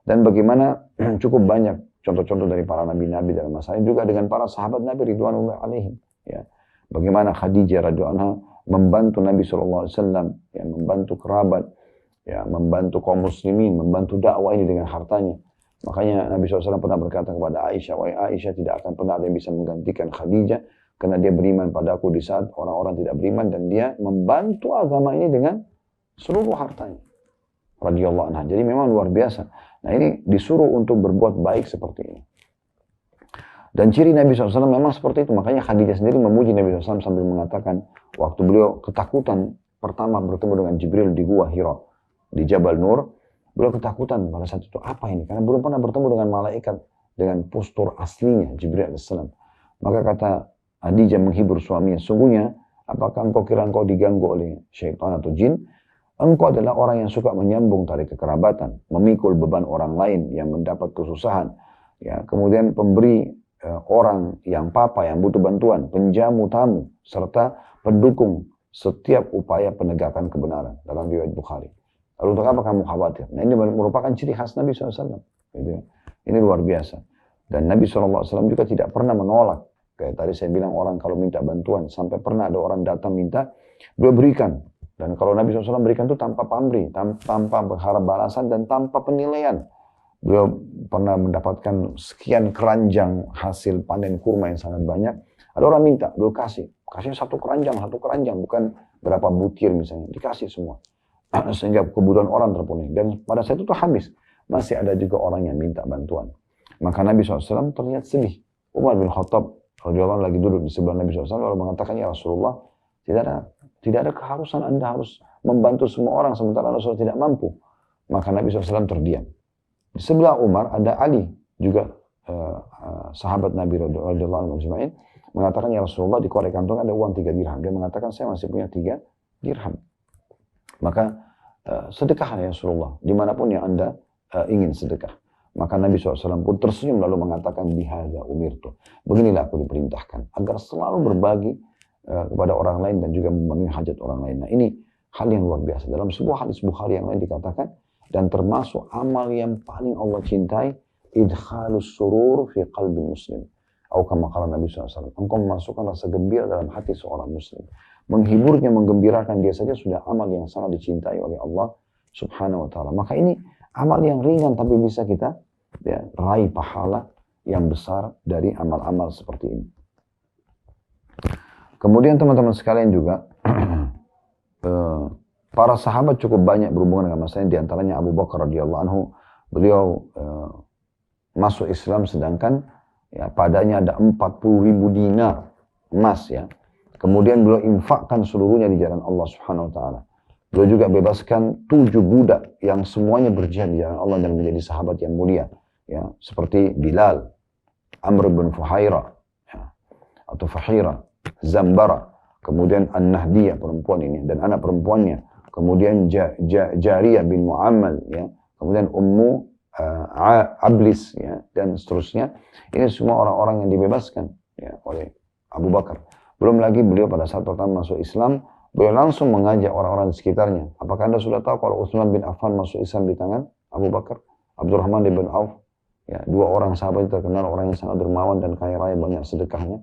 Dan bagaimana cukup banyak contoh-contoh dari para nabi-nabi dalam masalah ini, juga dengan para sahabat Nabi Ridwanullah alaihim. Ya. Bagaimana Khadijah radhiyallahu anha membantu Nabi SAW, ya, membantu kerabat, ya, membantu kaum muslimin, membantu dakwah ini dengan hartanya. Makanya Nabi SAW pernah berkata kepada Aisyah, wahai Aisyah, tidak akan pernah ada yang bisa menggantikan Khadijah, karena dia beriman padaku di saat orang-orang tidak beriman, dan dia membantu agama ini dengan seluruh hartanya. Radhiyallahu anha. Jadi memang luar biasa. Nah ini disuruh untuk berbuat baik seperti ini. Dan ciri Nabi SAW memang seperti itu. Makanya Khadijah sendiri memuji Nabi SAW sambil mengatakan, waktu beliau ketakutan pertama bertemu dengan Jibril di Gua Hira, di Jabal Nur, beliau ketakutan pada saat itu. Apa ini? Karena belum pernah bertemu dengan malaikat dengan postur aslinya Jibril AS. Maka kata Khadijah menghibur suaminya, sungguhnya apakah engkau kira engkau diganggu oleh syaitan atau jin? Engkau adalah orang yang suka menyambung tali kekerabatan, memikul beban orang lain yang mendapat kesusahan, ya, kemudian pemberi orang yang papa, yang butuh bantuan, penjamu tamu, serta pendukung setiap upaya penegakan kebenaran dalam riwayat Bukhari. Lalu untuk apa kamu khawatir? Nah ini merupakan ciri khas Nabi SAW. Gitu ya. Ini luar biasa. Dan Nabi SAW juga tidak pernah menolak. Kayak tadi saya bilang orang kalau minta bantuan, sampai pernah ada orang datang minta, beliau berikan. Dan kalau Nabi SAW berikan itu tanpa pamrih, tanpa berharap balasan, dan tanpa penilaian. Beliau pernah mendapatkan sekian keranjang hasil panen kurma yang sangat banyak. Ada orang minta, beliau kasih. Kasih satu keranjang, bukan berapa butir misalnya. Dikasih semua. Sehingga kebutuhan orang terpenuhi. Dan pada saat itu habis. Masih ada juga orang yang minta bantuan. Maka Nabi SAW terlihat sedih. Umar bin Khattab radhiyallahu anhu lagi duduk di sebelah Nabi SAW lalu mengatakan, ya Rasulullah, tidak ada keharusan Anda harus membantu semua orang sementara Rasul tidak mampu. Maka Nabi SAW terdiam. Di sebelah Umar ada Ali, juga sahabat Nabi radhiyallahu anhu mengatakan, ya Rasulullah, di korek kantong ada uang 3 dirham. Dia mengatakan, saya masih punya 3 dirham. Maka sedekah ya Rasulullah, dimanapun yang Anda ingin sedekah. Maka Nabi SAW pun tersenyum lalu mengatakan, bihadza umirtu. Beginilah aku diperintahkan, agar selalu berbagi kepada orang lain dan juga memenuhi hajat orang lain. Nah ini hal yang luar biasa. Dalam sebuah hadis Bukhari yang lain dikatakan, dan termasuk amal yang paling Allah cintai, idkhalus surur fi qalbi muslim. Atau kama qala Nabi SAW, engkau memasukkan rasa gembira dalam hati seorang muslim. Menghiburnya, menggembirakan dia saja sudah amal yang sangat dicintai oleh Allah Subhanahu wa ta'ala. Maka ini amal yang ringan tapi bisa kita raih pahala yang besar dari amal-amal seperti ini. Kemudian teman-teman sekalian juga, para sahabat cukup banyak berhubungan dengan masalah, diantaranya Abu Bakar radhiyallahu anhu, beliau masuk Islam sedangkan padanya ada 40.000 dinar emas ya. Kemudian beliau infakkan seluruhnya di jalan Allah Subhanahu wa taala. Beliau juga bebaskan 7 budak yang semuanya berjihad di jalan Allah dan menjadi sahabat yang mulia ya, seperti Bilal, Amr bin Fuhairah ya, atau Fahira, Zambara, kemudian An-Nahdiyah perempuan ini dan anak perempuannya, kemudian Jariyah bin Mu'ammal ya, kemudian Ummu Ablis ya, dan seterusnya. Ini semua orang-orang yang dibebaskan ya, oleh Abu Bakar. Belum lagi beliau pada saat pertama masuk Islam, beliau langsung mengajak orang-orang di sekitarnya. Apakah Anda sudah tahu kalau Utsman bin Affan masuk Islam di tangan Abu Bakar? Abdurrahman bin Auf, ya, 2 orang sahabat yang terkenal, orang yang sangat dermawan dan kaya raya, banyak sedekahnya.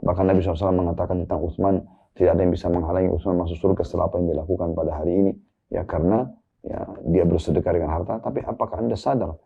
Bahkan Nabi SAW mengatakan tentang Utsman, tidak ada yang bisa menghalangi Utsman masuk surga setelah apa yang dilakukan pada hari ini. Ya karena ya, dia bersedekah dengan harta. Tapi apakah Anda sadar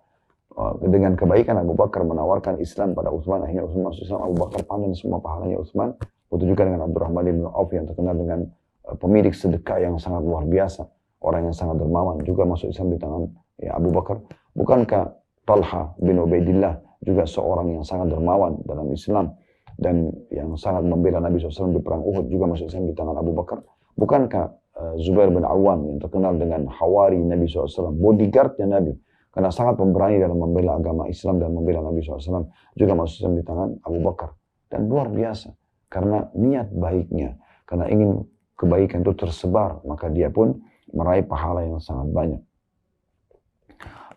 dengan kebaikan Abu Bakar menawarkan Islam pada Utsman, akhirnya Utsman masuk Islam, Abu Bakar panen semua pahalanya Utsman. Begitu juga dengan Abdurrahman bin Auf yang terkenal dengan pemilik sedekah yang sangat luar biasa, orang yang sangat dermawan, juga masuk Islam di tangan ya, Abu Bakar. Bukankah Talha bin Ubaidillah juga seorang yang sangat dermawan dalam Islam dan yang sangat membela Nabi SAW di perang Uhud, juga masuk Islam di tangan Abu Bakar? Bukankah Zubair bin Awam yang terkenal dengan Hawari Nabi SAW, bodyguardnya Nabi, karena sangat pemberani dalam membela agama Islam dan membela Nabi SAW, juga masuk Islam di tangan Abu Bakar? Dan luar biasa, karena niat baiknya, karena ingin kebaikan itu tersebar, maka dia pun meraih pahala yang sangat banyak.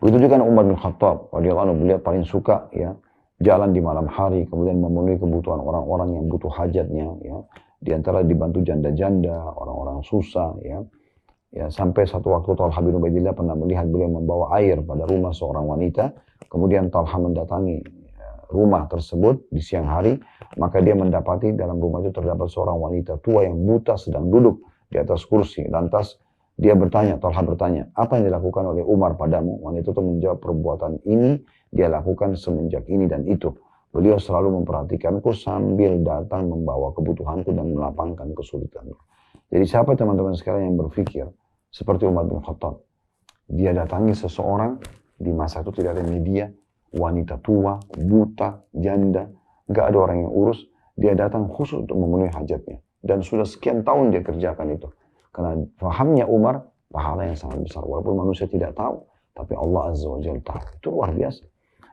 Begitu juga Umar bin Khattab radhiyallahu anhu, beliau paling suka ya jalan di malam hari, kemudian memenuhi kebutuhan orang-orang yang butuh hajatnya ya. Di antara dibantu janda-janda, orang-orang susah ya. Ya sampai satu waktu Talha bin Ubaidillah pernah melihat beliau membawa air pada rumah seorang wanita, kemudian Talha mendatangi rumah tersebut di siang hari, maka dia mendapati dalam rumah itu terdapat seorang wanita tua yang buta sedang duduk di atas kursi. Lantas dia bertanya, Talha bertanya, apa yang dilakukan oleh Umar padamu? Wanita itu menjawab, perbuatan ini dia lakukan semenjak ini dan itu. Beliau selalu memperhatikanku sambil datang membawa kebutuhanku dan melapangkan kesulitanku. Jadi siapa teman-teman sekalian yang berpikir seperti Umar bin Khattab? Dia datangi seseorang, di masa itu tidak ada media, wanita tua, buta, janda, nggak ada orang yang urus. Dia datang khusus untuk memenuhi hajatnya. Dan sudah sekian tahun dia kerjakan itu. Karena fahamnya Umar, pahala yang sangat besar. Walaupun manusia tidak tahu, tapi Allah Azza wa Jalla tahu. Itu luar biasa.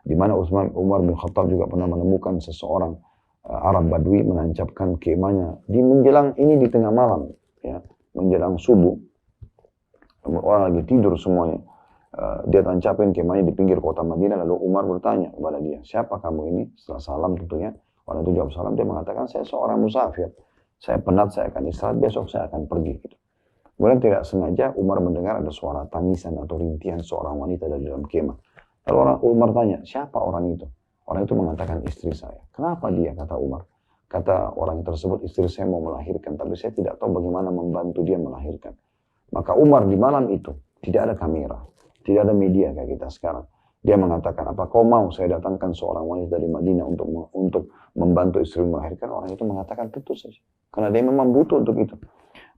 Di mana Umar bin Khattab juga pernah menemukan seseorang Arab Badui menancapkan kemahnya di menjelang ini di tengah malam, ya, menjelang subuh. Orang lagi tidur semuanya. Dia tancapin kemahnya di pinggir kota Madinah. Lalu Umar bertanya kepada dia, siapa kamu ini? Setelah salam tentunya. Orang itu jawab salam. Dia mengatakan, saya seorang musafir. Saya penat, saya akan istirahat. Besok saya akan pergi. Gitu. Kemudian tidak sengaja Umar mendengar ada suara tangisan atau rintihan seorang wanita dari dalam kemah. Lalu Umar tanya, siapa orang itu? Orang itu mengatakan, istri saya. Kenapa dia? Kata Umar. Kata orang tersebut, istri saya mau melahirkan, tapi saya tidak tahu bagaimana membantu dia melahirkan. Maka Umar di malam itu, tidak ada kamera, tidak ada media kayak kita sekarang. Dia mengatakan, apa kau mau saya datangkan seorang wanita dari Madinah untuk membantu istri melahirkan? Orang itu mengatakan, tentu saja. Karena dia memang butuh untuk itu.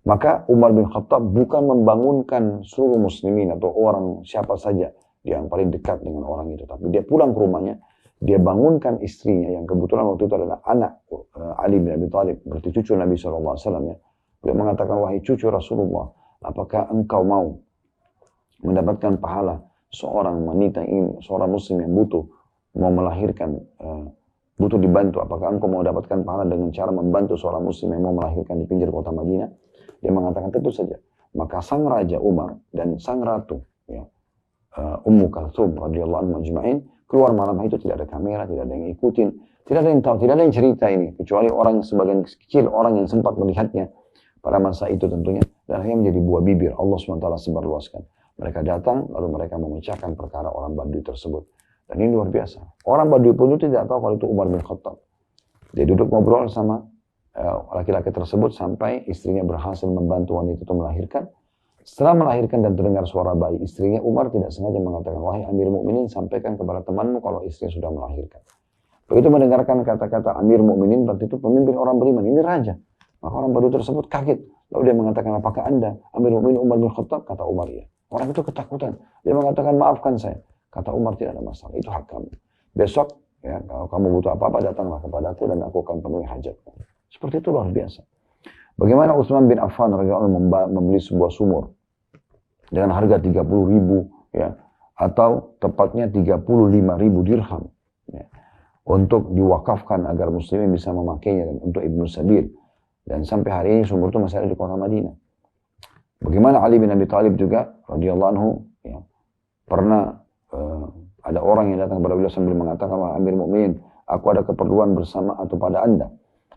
Maka Umar bin Khattab bukan membangunkan seluruh muslimin atau orang siapa saja yang paling dekat dengan orang itu. Tapi dia pulang ke rumahnya, dia bangunkan istrinya yang kebetulan waktu itu adalah anak Ali bin Abi Thalib, berarti cucu Nabi SAW ya. Dia mengatakan, wahai cucu Rasulullah, apakah engkau mau mendapatkan pahala seorang wanita ini, seorang muslim yang butuh, mau melahirkan, butuh dibantu, apakah engkau mau dapatkan pahala dengan cara membantu seorang muslim yang mau melahirkan di pinggir kota Madinah? Dia mengatakan tentu saja. Maka sang Raja Umar dan sang Ratu, ya, Ummu Kalthum radhiyallahu anhu majma'in, keluar malam itu, tidak ada kamera, tidak ada yang ikutin, tidak ada yang tahu, tidak ada yang cerita ini, kecuali orang sebagian kecil, orang yang sempat melihatnya pada masa itu tentunya, dan akhirnya menjadi buah bibir Allah SWT sebarluaskan. Mereka datang, lalu mereka memecahkan perkara orang Badui tersebut. Dan ini luar biasa. Orang Badui pun itu tidak tahu kalau itu Umar bin Khattab. Dia duduk ngobrol sama laki-laki tersebut sampai istrinya berhasil membantu wanita itu melahirkan. Setelah melahirkan dan terdengar suara bayi istrinya, Umar tidak sengaja mengatakan, wahai Amir Mukminin, sampaikan kepada temanmu kalau istrinya sudah melahirkan. Begitu mendengarkan kata-kata Amir Mukminin, berarti itu pemimpin orang beriman, ini raja. Maka orang Badui tersebut kaget. Lalu dia mengatakan, apakah anda Amir Mukminin Umar bin Khattab? Kata Umar, iya. Orang itu ketakutan. Dia mengatakan, maafkan saya. Kata Umar, tidak ada masalah, itu hak kamu. Besok, ya, kalau kamu butuh apa-apa, datanglah kepadaku dan aku akan penuhi hajatmu. Seperti itu luar biasa. Bagaimana Utsman bin Affan radhiyallahu anhu membeli sebuah sumur dengan harga 30.000, ya, atau tepatnya 35.000 dirham, ya, untuk diwakafkan agar muslimin bisa memakainya dan untuk Ibnu Sabil. Dan sampai hari ini sumur itu masih ada di kota Madinah. Bagaimana Ali bin Abi Thalib juga radhiyallahu anhu, ya, pernah ada orang yang datang kepada beliau sambil mengatakan, wahai Amir Mukminin, aku ada keperluan bersama atau pada anda.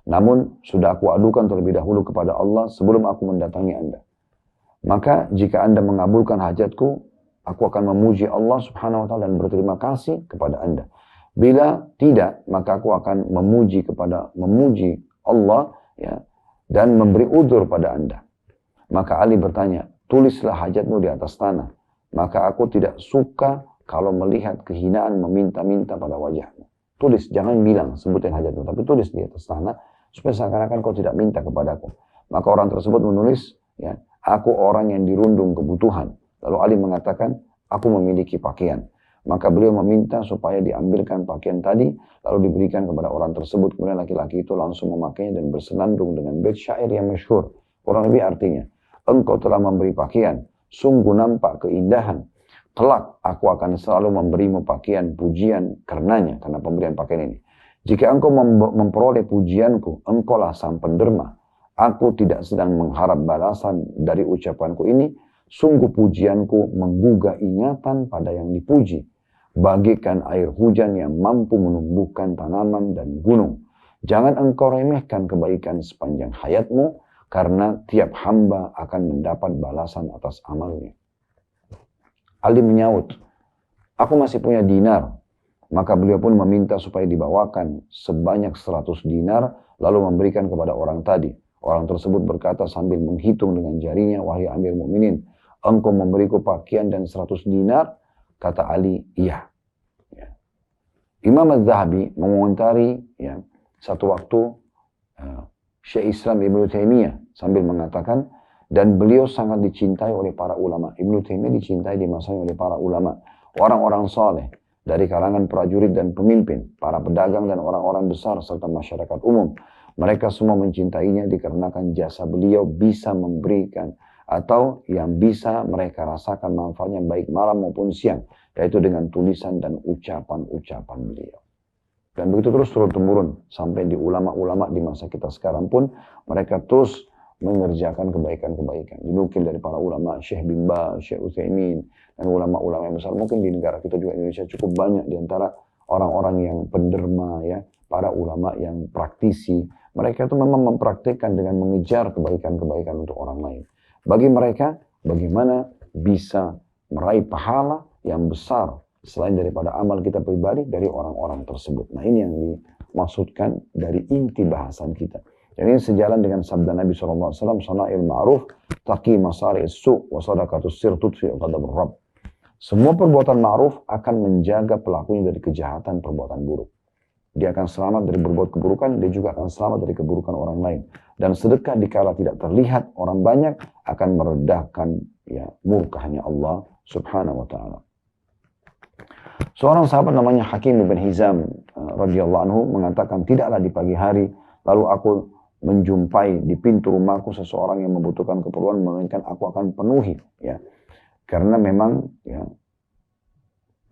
Namun sudah aku adukan terlebih dahulu kepada Allah sebelum aku mendatangi anda. Maka jika anda mengabulkan hajatku, aku akan memuji Allah subhanahu wa ta'ala dan berterima kasih kepada anda. Bila tidak, maka aku akan memuji Allah, ya, dan memberi udzur pada anda. Maka Ali bertanya, tulislah hajatmu di atas tanah. Maka aku tidak suka kalau melihat kehinaan meminta-minta pada wajahmu. Tulis, jangan bilang, sebutin hajatmu, tapi tulis di atas tanah, supaya seakan-akan kau tidak minta kepadaku. Maka orang tersebut menulis, ya, aku orang yang dirundung kebutuhan. Lalu Ali mengatakan, aku memiliki pakaian. Maka beliau meminta supaya diambilkan pakaian tadi, lalu diberikan kepada orang tersebut. Kemudian laki-laki itu langsung memakainya dan bersenandung dengan bait syair yang masyhur. Kurang lebih artinya, engkau telah memberi pakaian, sungguh nampak keindahan. Kelak aku akan selalu memberimu pakaian pujian karenanya, karena pemberian pakaian ini. Jika engkau memperoleh pujianku, engkaulah sang penderma. Aku tidak sedang mengharap balasan dari ucapanku ini. Sungguh pujianku menggugah ingatan pada yang dipuji. Bagikan air hujan yang mampu menumbuhkan tanaman dan gunung. Jangan engkau remehkan kebaikan sepanjang hayatmu, karena tiap hamba akan mendapat balasan atas amalnya. Ali menyaut, aku masih punya dinar. Maka beliau pun meminta supaya dibawakan sebanyak 100 dinar, lalu memberikan kepada orang tadi. Orang tersebut berkata sambil menghitung dengan jarinya, wahai Amir Mukminin, engkau memberiku pakaian dan 100 dinar? Kata Ali, iya. Ya. Imam Az-Zahabi mengomentari, ya, satu waktu Syekh Islam Ibnu Taimiyah sambil mengatakan, dan beliau sangat dicintai oleh para ulama. Ibnu Taimiyah dicintai di masanya oleh para ulama, orang-orang saleh dari kalangan prajurit dan pemimpin, para pedagang dan orang-orang besar serta masyarakat umum. Mereka semua mencintainya dikarenakan jasa beliau bisa memberikan atau yang bisa mereka rasakan manfaatnya baik malam maupun siang, yaitu dengan tulisan dan ucapan-ucapan beliau. Dan begitu terus turun-temurun sampai di ulama-ulama di masa kita sekarang pun mereka terus mengerjakan kebaikan-kebaikan. Dinukil dari para ulama, Syekh bin Baz, Syekh Utsaimin, dan ulama-ulama yang besar. Mungkin di negara kita juga Indonesia cukup banyak di antara orang-orang yang penderma, ya, para ulama yang praktisi. Mereka itu memang mempraktikkan dengan mengejar kebaikan-kebaikan untuk orang lain. Bagi mereka, bagaimana bisa meraih pahala yang besar selain daripada amal kita pribadi dari orang-orang tersebut. Nah, ini yang dimaksudkan dari inti bahasan kita. Jadi ini sejalan dengan sabda Nabi SAW, sana'il ma'ruf, taqi masari'is su' wa sadaqatus sir tudfi ghadabur rabb. Semua perbuatan ma'ruf akan menjaga pelakunya dari kejahatan perbuatan buruk. Dia akan selamat dari berbuat keburukan, dia juga akan selamat dari keburukan orang lain. Dan sedekah dikala tidak terlihat orang banyak akan meredahkan ya murkahnya Allah Subhanahu wa taala. Seorang sahabat namanya Hakim bin Hizam radhiyallahu anhu mengatakan, tidaklah di pagi hari lalu aku menjumpai di pintu rumahku seseorang yang membutuhkan keperluan, melainkan aku akan penuhi ya. Karena memang ya,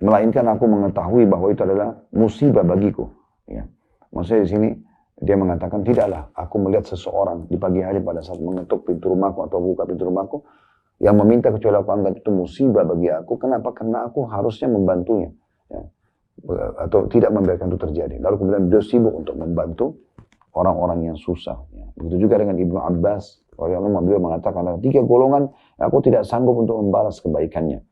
melainkan aku mengetahui bahwa itu adalah musibah bagiku ya. Maksudnya di sini dia mengatakan, tidaklah aku melihat seseorang di pagi hari pada saat mengetuk pintu rumahku atau buka pintu rumahku yang meminta kecuali aku anggap itu musibah bagi aku. Kenapa? Karena aku harusnya membantunya ya. Atau tidak membiarkan itu terjadi. Lalu kemudian beliau sibuk untuk membantu orang-orang yang susah ya. Begitu juga dengan Ibnu Abbas, beliau mengatakan ada 3 golongan yang aku tidak sanggup untuk membalas kebaikannya.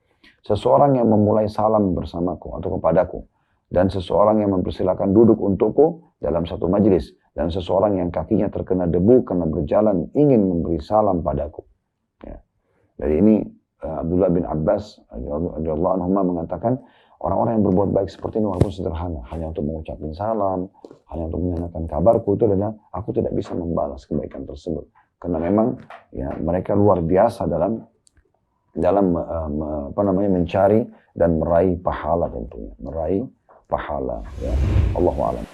Seseorang yang memulai salam bersamaku atau kepadaku, dan seseorang yang mempersilakan duduk untukku dalam satu majelis, dan seseorang yang kakinya terkena debu karena berjalan ingin memberi salam padaku. Ya. Dari ini Abdullah bin Abbas radhiyallahu anhu mengatakan, orang-orang yang berbuat baik seperti ini walaupun sederhana, hanya untuk mengucapkan salam, hanya untuk menyenangkan kabarku, itu adalah aku tidak bisa membalas kebaikan tersebut. Karena memang ya mereka luar biasa dalam mencari dan meraih pahala tentunya, meraih pahala ya. Allahu a'lam.